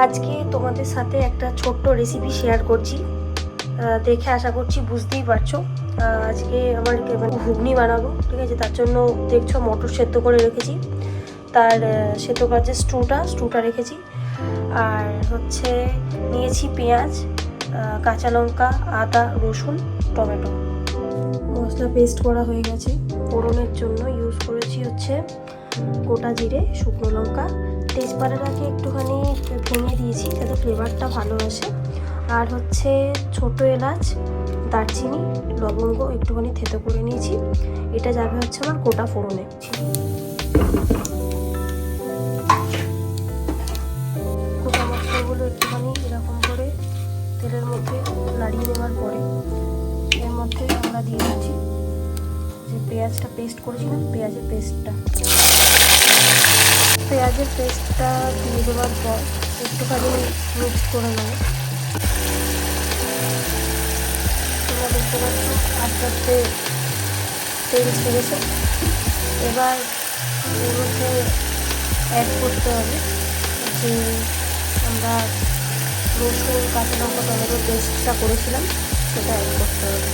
আজকে তোমাদের সাথে একটা ছোট্ট রেসিপি শেয়ার করছি। দেখে আশা করছি বুঝতেই পারছো। আজকে আমার ঘুগনি বানাবো, ঠিক আছে? তার জন্য দেখছো মটর সেদ্ধ করে রেখেছি, তার সেদ্ধ করার যে স্টুটা রেখেছি। আর হচ্ছে নিয়েছি পেঁয়াজ, কাঁচা লঙ্কা, আদা, রসুন, টমেটো। মশলা পেস্ট করা হয়ে গেছে। ফোড়নের জন্য ইউজ করেছি হচ্ছে গোটা জিরে, শুকনো লঙ্কা, তেজপাতার আগে একটুখানি ভেঙে দিয়েছি যাতে ফ্লেভারটা ভালো আসে। আর হচ্ছে ছোটো এলাচ, দারচিনি, লবঙ্গ একটুখানি থেতো করে নিয়েছি। এটা যাবে হচ্ছে আমার গোটা ফোড়নে। গোটা মশলাগুলো একটুখানি এরকম করে তেলের মধ্যে নাড়িয়ে নেওয়ার পরে এর মধ্যে আমরা দিয়ে দিচ্ছি যে পেঁয়াজটা পেস্ট করেছিলাম, পেঁয়াজের পেস্টটা দিয়ে দেওয়ার পর একটুখানি মিক্স করে নেব। তোমরা দেখতে পাচ্ছ আস্তে আস্তে তেল ছেড়েছে। এবার এর মধ্যে অ্যাড করতে হবে যে আমরা রসুন, কাঁচা লঙ্কা, টমেটো পেস্টটা করেছিলাম সেটা অ্যাড করতে হবে।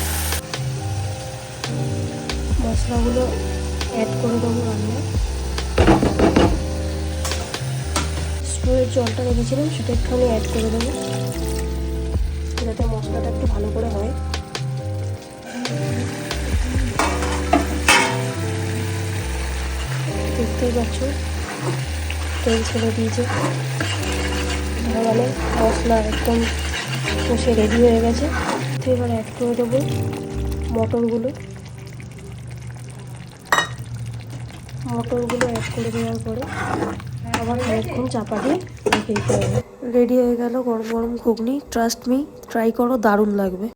মশলাগুলো অ্যাড করে দেবো রান্নায়। স্টোরের জলটা রেখেছিলাম সেটা একটুখানি অ্যাড করে দেবো যাতে মশলাটা একটু ভালো করে হয়। দেখতেই পাচ্ছ তেল ছেড়ে দিয়েছে, মানে মশলা একদম কষে রেডি হয়ে গেছে। তো এবার অ্যাড করে দেবো মটরগুলো অ্যাড করে দেওয়ার পরে আবার অনেকক্ষণ চাপা দিয়ে রেখে দিতে হবে। রেডি হয়ে গেল গরম গরম ঘুগনি। ট্রাস্ট মি, ট্রাই করো, দারুণ লাগবে।